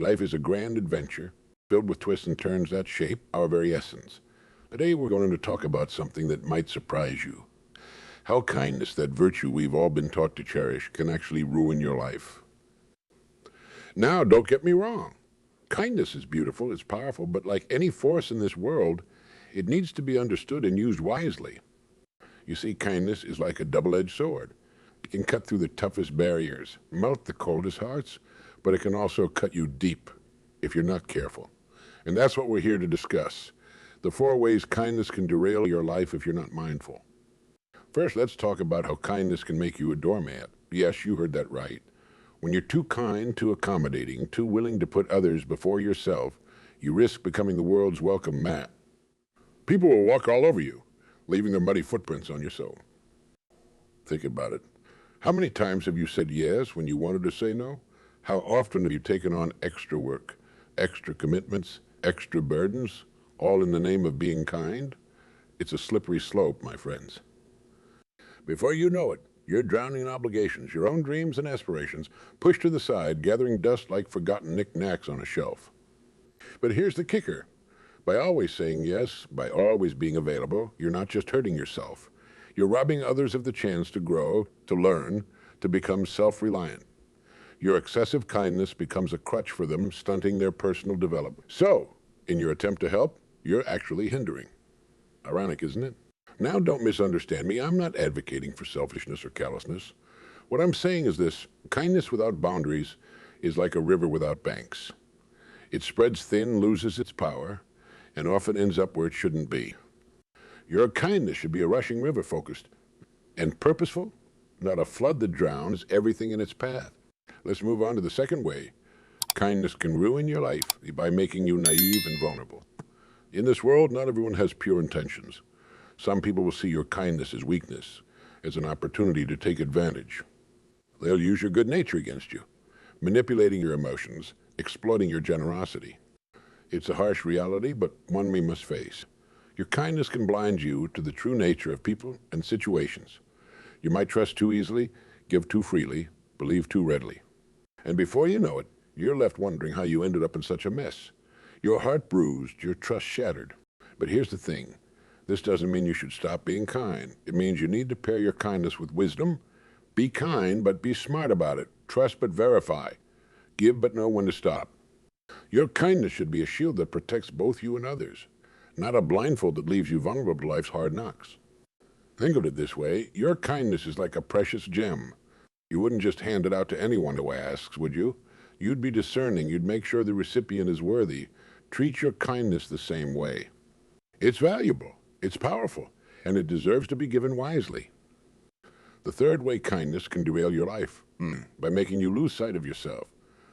Life is a grand adventure, filled with twists and turns that shape our very essence. Today we're going to talk about something that might surprise you. How kindness, that virtue we've all been taught to cherish, can actually ruin your life. Now, don't get me wrong. Kindness is beautiful, it's powerful, but like any force in this world, it needs to be understood and used wisely. You see, kindness is like a double-edged sword. It can cut through the toughest barriers, melt the coldest hearts, but it can also cut you deep if you're not careful. And that's what we're here to discuss. The 4 ways kindness can derail your life if you're not mindful. First, let's talk about how kindness can make you a doormat. Yes, you heard that right. When you're too kind, too accommodating, too willing to put others before yourself, you risk becoming the world's welcome mat. People will walk all over you, leaving their muddy footprints on your soul. Think about it. How many times have you said yes when you wanted to say no? How often have you taken on extra work, extra commitments, extra burdens, all in the name of being kind? It's a slippery slope, my friends. Before you know it, you're drowning in obligations, your own dreams and aspirations, pushed to the side, gathering dust like forgotten knickknacks on a shelf. But here's the kicker. By always saying yes, by always being available, you're not just hurting yourself. You're robbing others of the chance to grow, to learn, to become self-reliant. Your excessive kindness becomes a crutch for them, stunting their personal development. So, in your attempt to help, you're actually hindering. Ironic, isn't it? Now, don't misunderstand me. I'm not advocating for selfishness or callousness. What I'm saying is this: kindness without boundaries is like a river without banks. It spreads thin, loses its power, and often ends up where it shouldn't be. Your kindness should be a rushing river, focused and purposeful, not a flood that drowns everything in its path. Let's move on to the second way. Kindness can ruin your life by making you naive and vulnerable. In this world, not everyone has pure intentions. Some people will see your kindness as weakness, as an opportunity to take advantage. They'll use your good nature against you, manipulating your emotions, exploiting your generosity. It's a harsh reality, but one we must face. Your kindness can blind you to the true nature of people and situations. You might trust too easily, give too freely, believe too readily. And before you know it, you're left wondering how you ended up in such a mess. Your heart bruised, your trust shattered. But here's the thing. This doesn't mean you should stop being kind. It means you need to pair your kindness with wisdom. Be kind, but be smart about it. Trust but verify. Give but know when to stop. Your kindness should be a shield that protects both you and others, not a blindfold that leaves you vulnerable to life's hard knocks. Think of it this way. Your kindness is like a precious gem. You wouldn't just hand it out to anyone who asks, would you? You'd be discerning. You'd make sure the recipient is worthy. Treat your kindness the same way. It's valuable. It's powerful, and it deserves to be given wisely. The third way kindness can derail your life, by making you lose sight of yourself.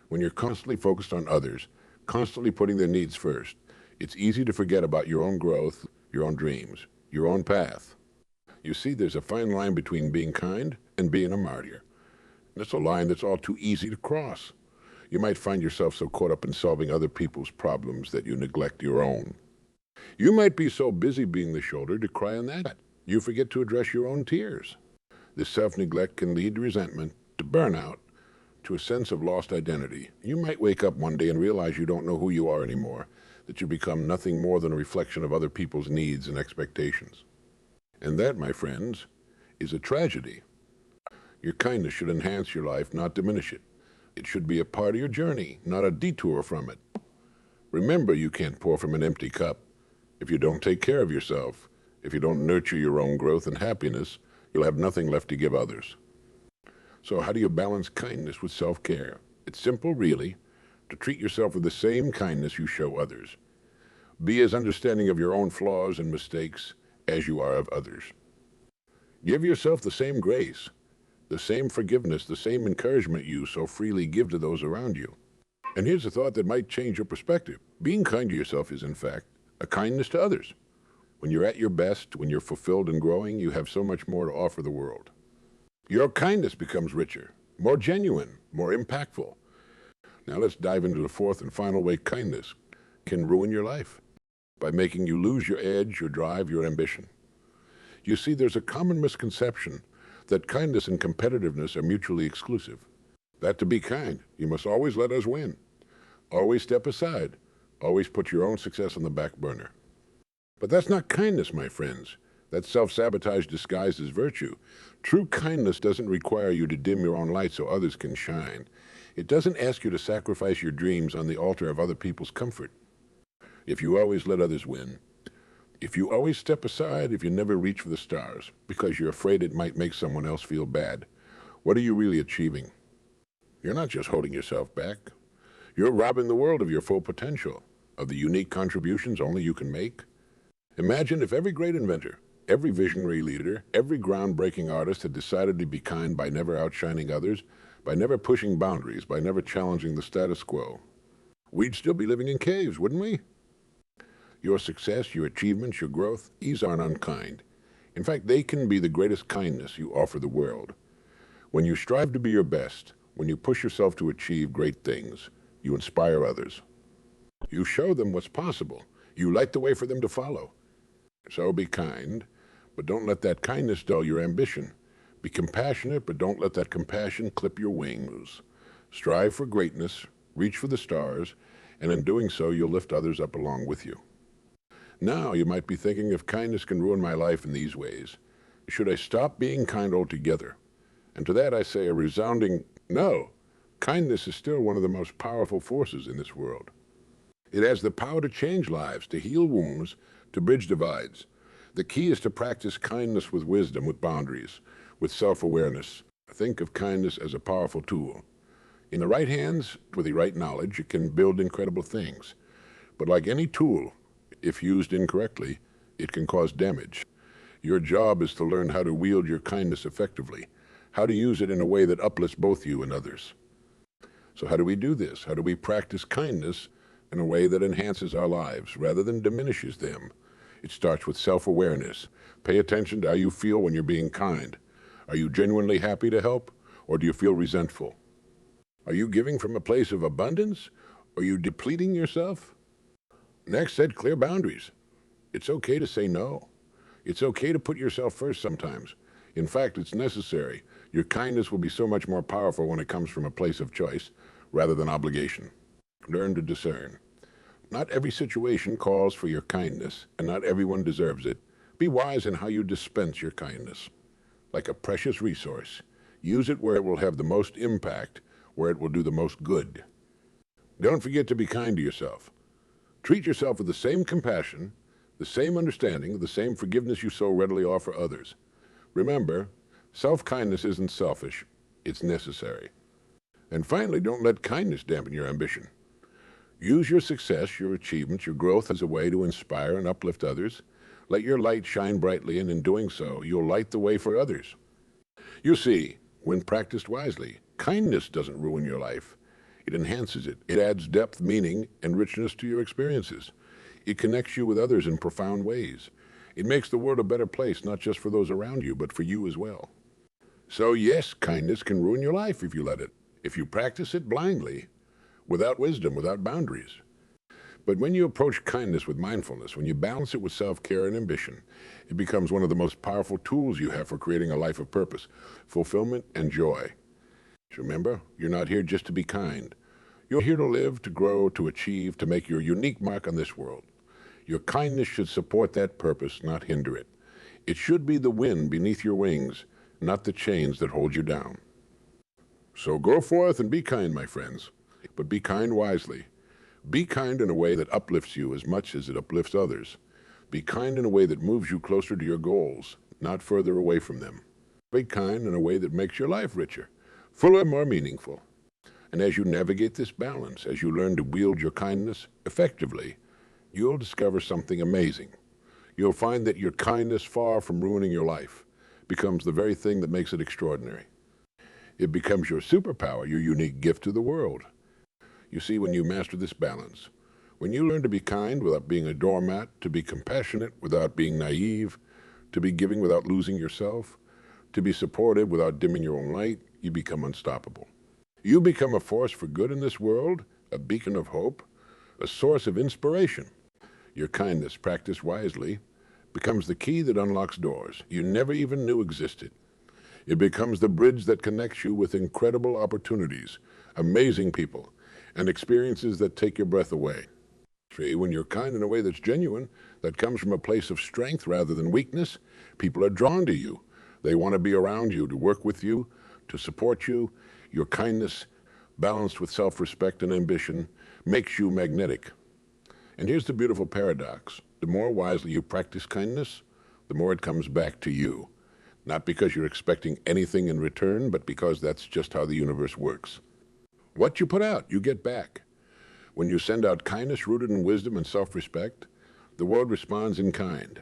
When you're constantly focused on others, constantly putting their needs first, it's easy to forget about your own growth, your own dreams, your own path. You see, there's a fine line between being kind and being a martyr. And it's a line that's all too easy to cross. You might find yourself so caught up in solving other people's problems that you neglect your own. You might be so busy being the shoulder to cry on that, you forget to address your own tears. This self-neglect can lead to resentment, to burnout, to a sense of lost identity. You might wake up one day and realize you don't know who you are anymore, that you become nothing more than a reflection of other people's needs and expectations. And that, my friends, is a tragedy. Your kindness should enhance your life, not diminish it. It should be a part of your journey, not a detour from it. Remember, you can't pour from an empty cup. If you don't take care of yourself, if you don't nurture your own growth and happiness, you'll have nothing left to give others. So how do you balance kindness with self-care? It's simple, really, to treat yourself with the same kindness you show others. Be as understanding of your own flaws and mistakes as you are of others. Give yourself the same grace, the same forgiveness, the same encouragement you so freely give to those around you. And here's a thought that might change your perspective. Being kind to yourself is, in fact, a kindness to others. When you're at your best, when you're fulfilled and growing, you have so much more to offer the world. Your kindness becomes richer, more genuine, more impactful. Now let's dive into the fourth and final way kindness can ruin your life, by making you lose your edge, your drive, your ambition. You see, there's a common misconception that kindness and competitiveness are mutually exclusive. That to be kind, you must always let us win. Always step aside. Always put your own success on the back burner. But that's not kindness, my friends. That's self-sabotage disguised as virtue. True kindness doesn't require you to dim your own light so others can shine. It doesn't ask you to sacrifice your dreams on the altar of other people's comfort. If you always let others win, if you always step aside, if you never reach for the stars because you're afraid it might make someone else feel bad, what are you really achieving? You're not just holding yourself back. You're robbing the world of your full potential, of the unique contributions only you can make. Imagine if every great inventor, every visionary leader, every groundbreaking artist had decided to be kind by never outshining others, by never pushing boundaries, by never challenging the status quo. We'd still be living in caves, wouldn't we? Your success, your achievements, your growth, these aren't unkind. In fact, they can be the greatest kindness you offer the world. When you strive to be your best, when you push yourself to achieve great things, you inspire others. You show them what's possible. You light the way for them to follow. So be kind, but don't let that kindness dull your ambition. Be compassionate, but don't let that compassion clip your wings. Strive for greatness, reach for the stars, and in doing so, you'll lift others up along with you. Now, you might be thinking, if kindness can ruin my life in these ways, should I stop being kind altogether? And to that I say a resounding no. Kindness is still one of the most powerful forces in this world. It has the power to change lives, to heal wounds, to bridge divides. The key is to practice kindness with wisdom, with boundaries, with self-awareness. Think of kindness as a powerful tool. In the right hands, with the right knowledge, it can build incredible things. But like any tool, if used incorrectly, it can cause damage. Your job is to learn how to wield your kindness effectively, how to use it in a way that uplifts both you and others. So how do we do this? How do we practice kindness in a way that enhances our lives rather than diminishes them? It starts with self-awareness. Pay attention to how you feel when you're being kind. Are you genuinely happy to help, or do you feel resentful? Are you giving from a place of abundance, or are you depleting yourself? Next, set clear boundaries. It's okay to say no. It's okay to put yourself first sometimes. In fact, it's necessary. Your kindness will be so much more powerful when it comes from a place of choice rather than obligation. Learn to discern. Not every situation calls for your kindness, and not everyone deserves it. Be wise in how you dispense your kindness. Like a precious resource, use it where it will have the most impact, where it will do the most good. Don't forget to be kind to yourself. Treat yourself with the same compassion, the same understanding, the same forgiveness you so readily offer others. Remember, self-kindness isn't selfish, it's necessary. And finally, don't let kindness dampen your ambition. Use your success, your achievements, your growth as a way to inspire and uplift others. Let your light shine brightly, and in doing so, you'll light the way for others. You see, when practiced wisely, kindness doesn't ruin your life. It enhances it. It adds depth, meaning, and richness to your experiences. It connects you with others in profound ways. It makes the world a better place, not just for those around you, but for you as well. So yes, kindness can ruin your life if you let it. If you practice it blindly, without wisdom, without boundaries. But when you approach kindness with mindfulness, when you balance it with self-care and ambition, it becomes one of the most powerful tools you have for creating a life of purpose, fulfillment, and joy. Remember, you're not here just to be kind. You're here to live, to grow, to achieve, to make your unique mark on this world. Your kindness should support that purpose, not hinder it. It should be the wind beneath your wings, not the chains that hold you down. So go forth and be kind, my friends, but be kind wisely. Be kind in a way that uplifts you as much as it uplifts others. Be kind in a way that moves you closer to your goals, not further away from them. Be kind in a way that makes your life richer, fuller, more meaningful. And as you navigate this balance, as you learn to wield your kindness effectively, you'll discover something amazing. You'll find that your kindness, far from ruining your life, becomes the very thing that makes it extraordinary. It becomes your superpower, your unique gift to the world. You see, when you master this balance, when you learn to be kind without being a doormat, to be compassionate without being naive, to be giving without losing yourself, to be supportive without dimming your own light, you become unstoppable. You become a force for good in this world, a beacon of hope, a source of inspiration. Your kindness, practiced wisely, becomes the key that unlocks doors you never even knew existed. It becomes the bridge that connects you with incredible opportunities, amazing people, and experiences that take your breath away. See, when you're kind in a way that's genuine, that comes from a place of strength rather than weakness, people are drawn to you. They want to be around you, to work with you, to support you. Your kindness, balanced with self-respect and ambition, makes you magnetic. And here's the beautiful paradox. The more wisely you practice kindness, the more it comes back to you. Not because you're expecting anything in return, but because that's just how the universe works. What you put out, you get back. When you send out kindness rooted in wisdom and self-respect, the world responds in kind.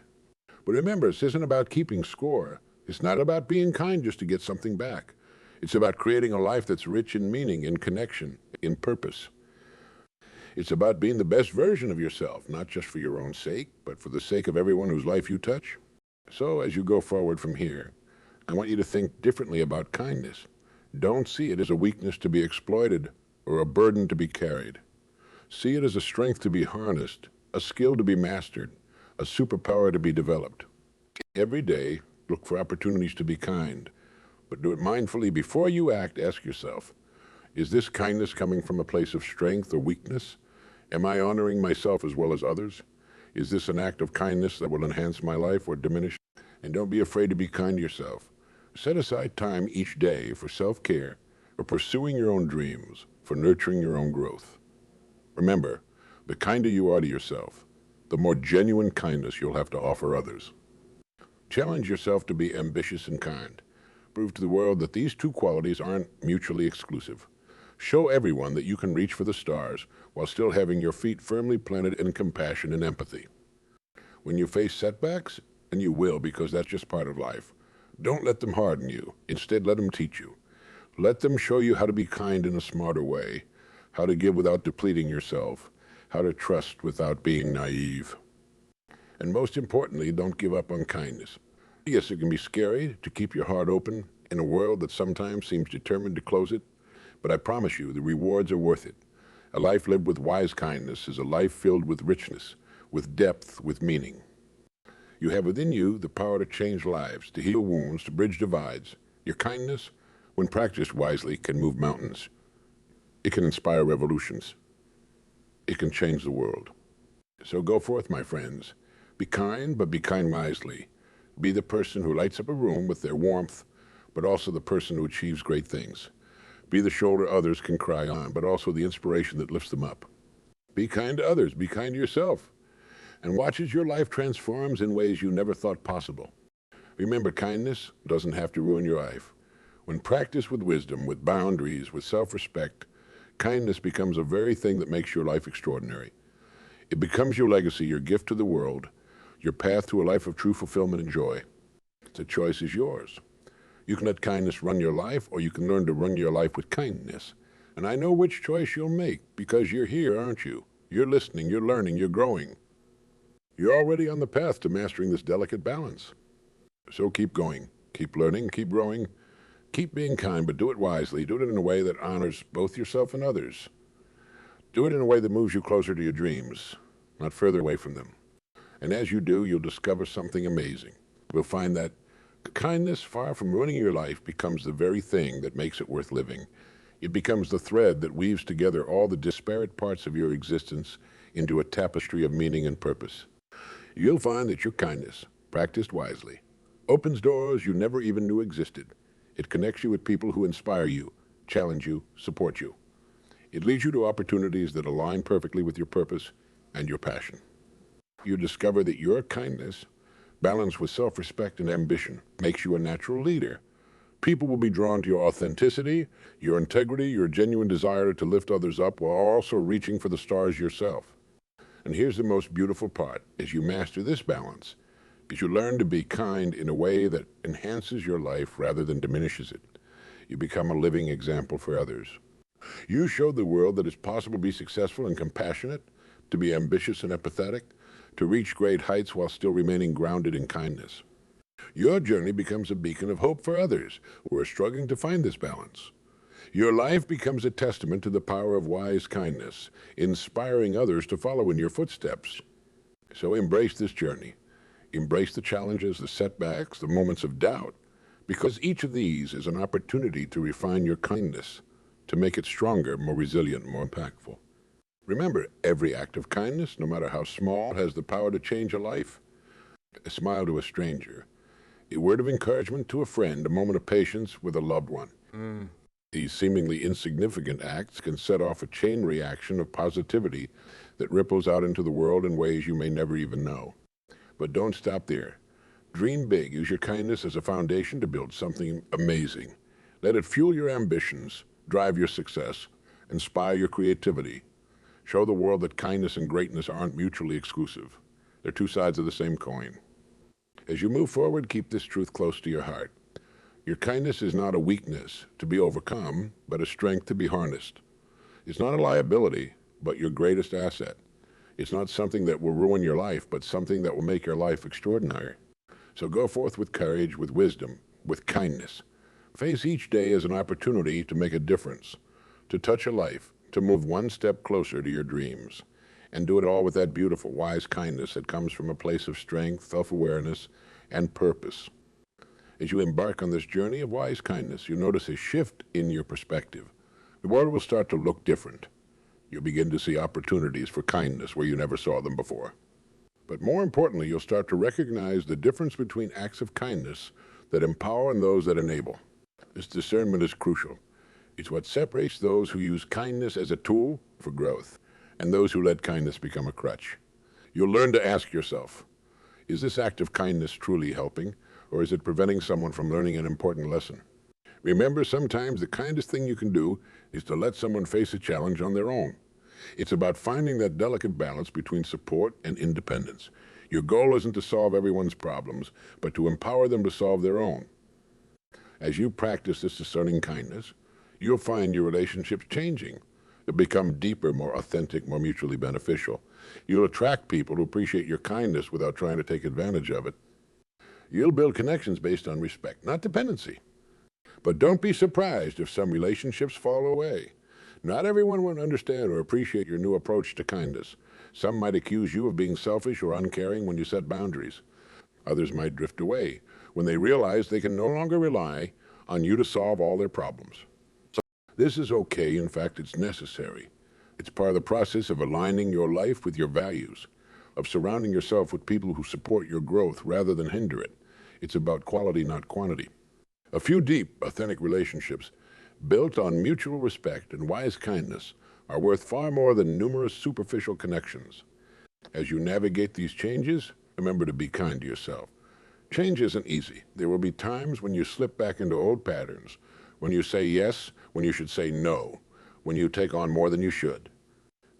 But remember, this isn't about keeping score. It's not about being kind just to get something back. It's about creating a life that's rich in meaning, in connection, in purpose. It's about being the best version of yourself, not just for your own sake, but for the sake of everyone whose life you touch. So as you go forward from here, I want you to think differently about kindness. Don't see it as a weakness to be exploited or a burden to be carried. See it as a strength to be harnessed, a skill to be mastered, a superpower to be developed. Every day, look for opportunities to be kind, but do it mindfully. Before you act, ask yourself, is this kindness coming from a place of strength or weakness? Am I honoring myself as well as others? Is this an act of kindness that will enhance my life or diminish? And don't be afraid to be kind to yourself. Set aside time each day for self-care, for pursuing your own dreams, for nurturing your own growth. Remember, the kinder you are to yourself, the more genuine kindness you'll have to offer others. Challenge yourself to be ambitious and kind. Prove to the world that these two qualities aren't mutually exclusive. Show everyone that you can reach for the stars while still having your feet firmly planted in compassion and empathy. When you face setbacks, and you will because that's just part of life, don't let them harden you. Instead, let them teach you. Let them show you how to be kind in a smarter way, how to give without depleting yourself, how to trust without being naive. And most importantly, don't give up on kindness. Yes, it can be scary to keep your heart open in a world that sometimes seems determined to close it, but I promise you the rewards are worth it. A life lived with wise kindness is a life filled with richness, with depth, with meaning. You have within you the power to change lives, to heal wounds, to bridge divides. Your kindness, when practiced wisely, can move mountains. It can inspire revolutions. It can change the world. So go forth, my friends. Be kind, but be kind wisely. Be the person who lights up a room with their warmth, but also the person who achieves great things. Be the shoulder others can cry on, but also the inspiration that lifts them up. Be kind to others. Be kind to yourself. And watch as your life transforms in ways you never thought possible. Remember, kindness doesn't have to ruin your life. When practiced with wisdom, with boundaries, with self-respect, kindness becomes a very thing that makes your life extraordinary. It becomes your legacy, your gift to the world, your path to a life of true fulfillment and joy. The choice is yours. You can let kindness run your life, or you can learn to run your life with kindness. And I know which choice you'll make, because you're here, aren't you? You're listening, you're learning, you're growing. You're already on the path to mastering this delicate balance. So keep going, keep learning, keep growing, keep being kind, but do it wisely. Do it in a way that honors both yourself and others. Do it in a way that moves you closer to your dreams, not further away from them. And as you do, you'll discover something amazing. You'll find that kindness, far from ruining your life, becomes the very thing that makes it worth living. It becomes the thread that weaves together all the disparate parts of your existence into a tapestry of meaning and purpose. You'll find that your kindness, practiced wisely, opens doors you never even knew existed. It connects you with people who inspire you, challenge you, support you. It leads you to opportunities that align perfectly with your purpose and your passion. You discover that your kindness, balanced with self-respect and ambition, makes you a natural leader. People will be drawn to your authenticity, your integrity, your genuine desire to lift others up while also reaching for the stars yourself. And here's the most beautiful part. As you master this balance, as you learn to be kind in a way that enhances your life rather than diminishes it, you become a living example for others. You show the world that it's possible to be successful and compassionate, to be ambitious and empathetic, to reach great heights while still remaining grounded in kindness. Your journey becomes a beacon of hope for others who are struggling to find this balance. Your life becomes a testament to the power of wise kindness, inspiring others to follow in your footsteps. So embrace this journey. Embrace the challenges, the setbacks, the moments of doubt, because each of these is an opportunity to refine your kindness, to make it stronger, more resilient, more impactful. Remember, every act of kindness, no matter how small, has the power to change a life. A smile to a stranger, a word of encouragement to a friend, a moment of patience with a loved one. These seemingly insignificant acts can set off a chain reaction of positivity that ripples out into the world in ways you may never even know. But don't stop there. Dream big. Use your kindness as a foundation to build something amazing. Let it fuel your ambitions, drive your success, inspire your creativity. Show the world that kindness and greatness aren't mutually exclusive. They're two sides of the same coin. As you move forward, keep this truth close to your heart. Your kindness is not a weakness to be overcome, but a strength to be harnessed. It's not a liability, but your greatest asset. It's not something that will ruin your life, but something that will make your life extraordinary. So go forth with courage, with wisdom, with kindness. Face each day as an opportunity to make a difference, to touch a life, to move one step closer to your dreams. And do it all with that beautiful, wise kindness that comes from a place of strength, self-awareness, and purpose. As you embark on this journey of wise kindness, you notice a shift in your perspective. The world will start to look different. You'll begin to see opportunities for kindness where you never saw them before. But more importantly, you'll start to recognize the difference between acts of kindness that empower and those that enable. This discernment is crucial. It's what separates those who use kindness as a tool for growth and those who let kindness become a crutch. You'll learn to ask yourself, is this act of kindness truly helping, or is it preventing someone from learning an important lesson? Remember, sometimes the kindest thing you can do is to let someone face a challenge on their own. It's about finding that delicate balance between support and independence. Your goal isn't to solve everyone's problems, but to empower them to solve their own. As you practice this discerning kindness, you'll find your relationships changing. They'll become deeper, more authentic, more mutually beneficial. You'll attract people who appreciate your kindness without trying to take advantage of it. You'll build connections based on respect, not dependency. But don't be surprised if some relationships fall away. Not everyone will understand or appreciate your new approach to kindness. Some might accuse you of being selfish or uncaring when you set boundaries. Others might drift away when they realize they can no longer rely on you to solve all their problems. This is okay. In fact, it's necessary. It's part of the process of aligning your life with your values, of surrounding yourself with people who support your growth rather than hinder it. It's about quality, not quantity. A few deep, authentic relationships built on mutual respect and wise kindness are worth far more than numerous superficial connections. As you navigate these changes, remember to be kind to yourself. Change isn't easy. There will be times when you slip back into old patterns, when you say yes, when you should say no, when you take on more than you should.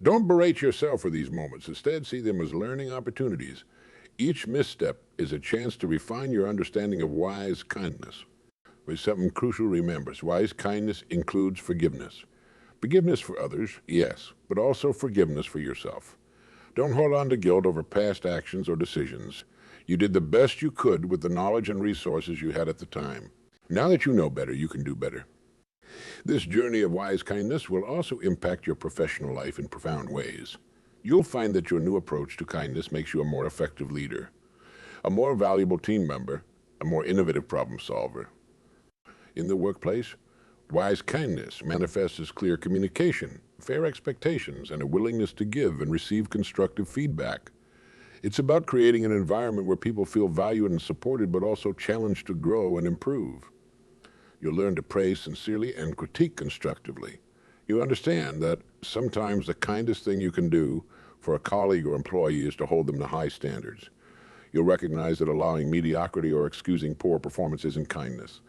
Don't berate yourself for these moments. Instead, see them as learning opportunities. Each misstep is a chance to refine your understanding of wise kindness. With something crucial, remember, wise kindness includes forgiveness. Forgiveness for others, yes, but also forgiveness for yourself. Don't hold on to guilt over past actions or decisions. You did the best you could with the knowledge and resources you had at the time. Now that you know better, you can do better. This journey of wise kindness will also impact your professional life in profound ways. You'll find that your new approach to kindness makes you a more effective leader, a more valuable team member, a more innovative problem solver. In the workplace, wise kindness manifests as clear communication, fair expectations, and a willingness to give and receive constructive feedback. It's about creating an environment where people feel valued and supported, but also challenged to grow and improve. You'll learn to praise sincerely and critique constructively. You understand that sometimes the kindest thing you can do for a colleague or employee is to hold them to high standards. You'll recognize that allowing mediocrity or excusing poor performance isn't kindness.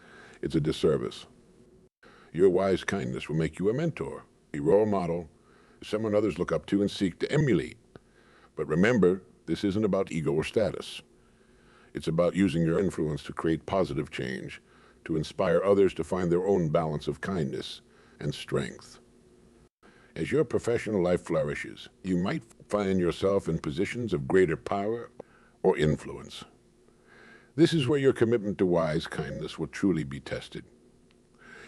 It's a disservice. Your wise kindness will make you a mentor, a role model, someone others look up to and seek to emulate. But remember, this isn't about ego or status. It's about using your influence to create positive change, to inspire others to find their own balance of kindness and strength. As your professional life flourishes, you might find yourself in positions of greater power or influence. This is where your commitment to wise kindness will truly be tested.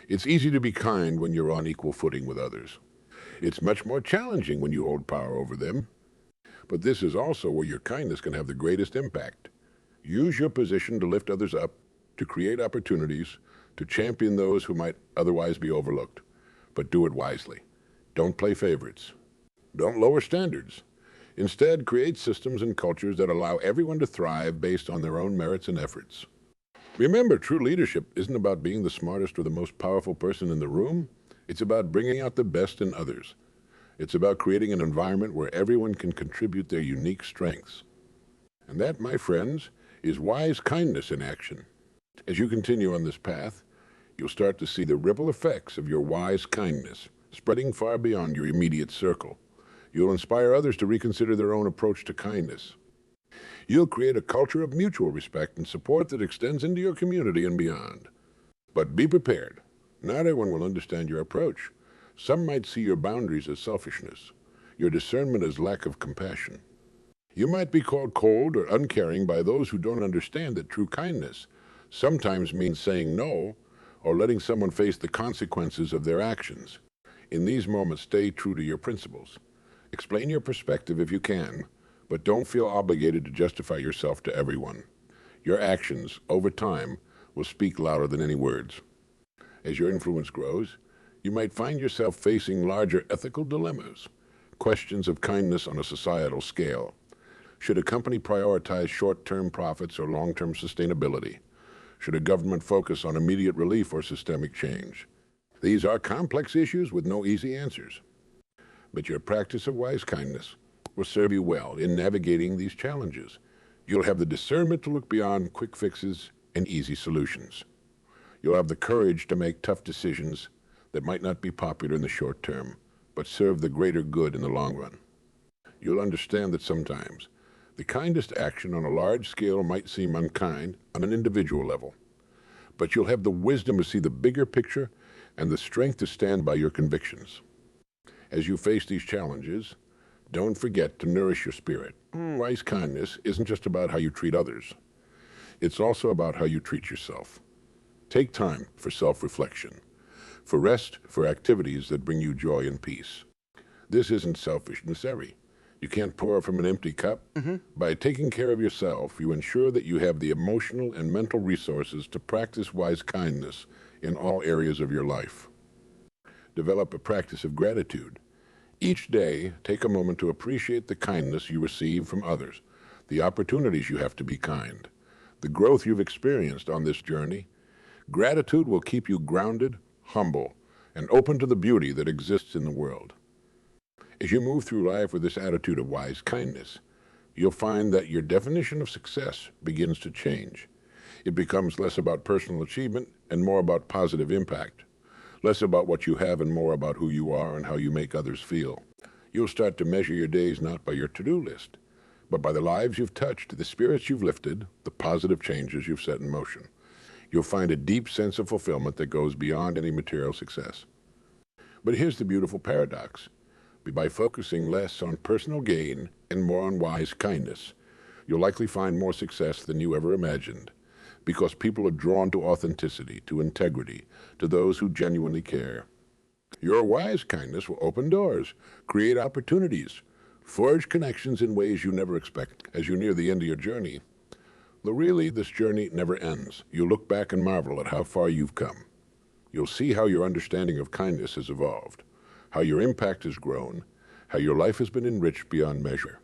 It's easy to be kind when you're on equal footing with others. It's much more challenging when you hold power over them. But this is also where your kindness can have the greatest impact. Use your position to lift others up, to create opportunities, to champion those who might otherwise be overlooked. but do it wisely. Don't play favorites. Don't lower standards. Instead, create systems and cultures that allow everyone to thrive based on their own merits and efforts. Remember, true leadership isn't about being the smartest or the most powerful person in the room. It's about bringing out the best in others. It's about creating an environment where everyone can contribute their unique strengths. And that, my friends, is wise kindness in action. As you continue on this path, you'll start to see the ripple effects of your wise kindness, spreading far beyond your immediate circle. You'll inspire others to reconsider their own approach to kindness. You'll create a culture of mutual respect and support that extends into your community and beyond. But be prepared. Not everyone will understand your approach. Some might see your boundaries as selfishness, your discernment as lack of compassion. You might be called cold or uncaring by those who don't understand that true kindness sometimes means saying no or letting someone face the consequences of their actions. In these moments, stay true to your principles. Explain your perspective if you can, but don't feel obligated to justify yourself to everyone. Your actions, over time, will speak louder than any words. As your influence grows, you might find yourself facing larger ethical dilemmas, questions of kindness on a societal scale. Should a company prioritize short-term profits or long-term sustainability? Should a government focus on immediate relief or systemic change? These are complex issues with no easy answers. But your practice of wise kindness will serve you well in navigating these challenges. You'll have the discernment to look beyond quick fixes and easy solutions. You'll have the courage to make tough decisions that might not be popular in the short term, but serve the greater good in the long run. You'll understand that sometimes the kindest action on a large scale might seem unkind on an individual level, but you'll have the wisdom to see the bigger picture and the strength to stand by your convictions. As you face these challenges, don't forget to nourish your spirit. Wise kindness isn't just about how you treat others. It's also about how you treat yourself. Take time for self-reflection, for rest, for activities that bring you joy and peace. This isn't selfishness, You can't pour from an empty cup. By taking care of yourself, you ensure that you have the emotional and mental resources to practice wise kindness in all areas of your life. Develop a practice of gratitude. Each day, take a moment to appreciate the kindness you receive from others, the opportunities you have to be kind, the growth you've experienced on this journey. Gratitude will keep you grounded, humble, and open to the beauty that exists in the world. As you move through life with this attitude of wise kindness, you'll find that your definition of success begins to change. It becomes less about personal achievement and more about positive impact. Less about what you have and more about who you are and how you make others feel. You'll start to measure your days not by your to-do list, but by the lives you've touched, the spirits you've lifted, the positive changes you've set in motion. You'll find a deep sense of fulfillment that goes beyond any material success. But here's the beautiful paradox. By focusing less on personal gain and more on wise kindness, you'll likely find more success than you ever imagined, because people are drawn to authenticity, to integrity, to those who genuinely care. Your wise kindness will open doors, create opportunities, forge connections in ways you never expect as you near the end of your journey. Though really, this journey never ends. You'll look back and marvel at how far you've come. You'll see how your understanding of kindness has evolved, how your impact has grown, how your life has been enriched beyond measure.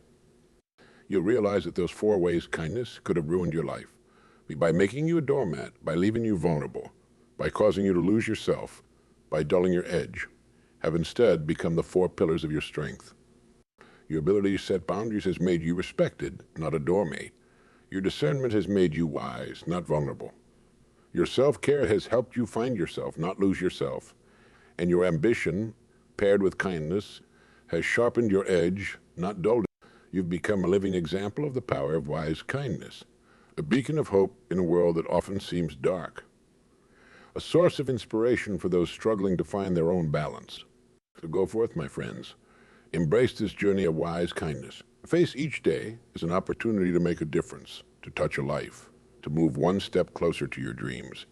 You'll realize that those 4 ways kindness could have ruined your life. By making you a doormat, by leaving you vulnerable, by causing you to lose yourself, by dulling your edge, have instead become the 4 pillars of your strength. Your ability to set boundaries has made you respected, not a doormat. Your discernment has made you wise, not vulnerable. Your self-care has helped you find yourself, not lose yourself. And your ambition, paired with kindness, has sharpened your edge, not dulled it. You've become a living example of the power of wise kindness, a beacon of hope in a world that often seems dark, a source of inspiration for those struggling to find their own balance. So go forth, my friends. Embrace this journey of wise kindness. Face each day as an opportunity to make a difference, to touch a life, to move one step closer to your dreams.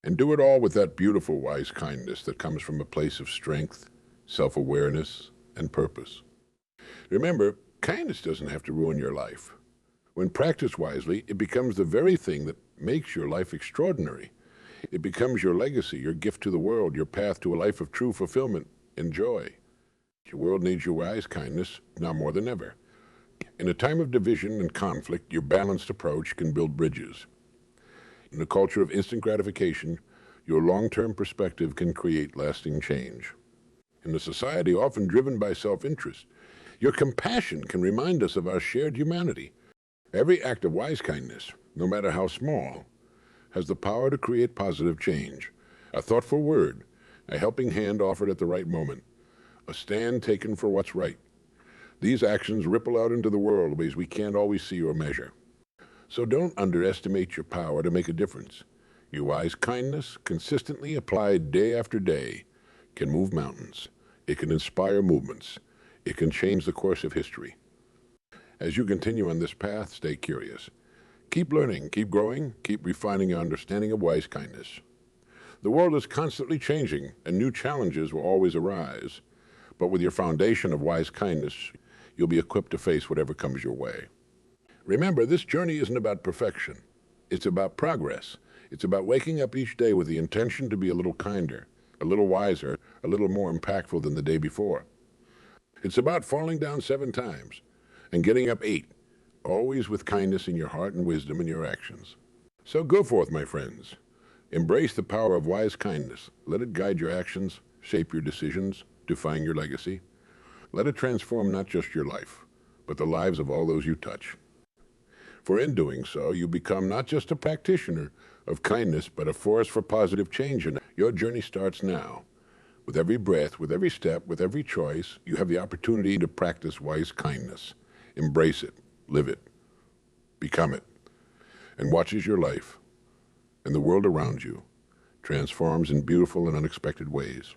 And do it all with that beautiful wise kindness that comes from a place of strength, self-awareness, and purpose. Remember, kindness doesn't have to ruin your life. When practiced wisely, it becomes the very thing that makes your life extraordinary. It becomes your legacy, your gift to the world, your path to a life of true fulfillment and joy. Your world needs your wise kindness now more than ever. In a time of division and conflict, your balanced approach can build bridges. In a culture of instant gratification, your long-term perspective can create lasting change. In a society often driven by self-interest, your compassion can remind us of our shared humanity. Every act of wise kindness, no matter how small, has the power to create positive change. A thoughtful word, a helping hand offered at the right moment, a stand taken for what's right. These actions ripple out into the world in ways we can't always see or measure. So don't underestimate your power to make a difference. Your wise kindness, consistently applied day after day, can move mountains. It can inspire movements. It can change the course of history. As you continue on this path, stay curious. Keep learning, keep growing, keep refining your understanding of wise kindness. The world is constantly changing, and new challenges will always arise. But with your foundation of wise kindness, you'll be equipped to face whatever comes your way. Remember, this journey isn't about perfection. It's about progress. It's about waking up each day with the intention to be a little kinder, a little wiser, a little more impactful than the day before. It's about falling down 7 times and getting up 8, always with kindness in your heart and wisdom in your actions. So go forth, my friends. Embrace the power of wise kindness. Let it guide your actions, shape your decisions, define your legacy. Let it transform not just your life, but the lives of all those you touch. For in doing so, you become not just a practitioner of kindness, but a force for positive change. And your journey starts now. With every breath, with every step, with every choice, you have the opportunity to practice wise kindness. Embrace it, live it, become it, and watch as your life and the world around you transforms in beautiful and unexpected ways.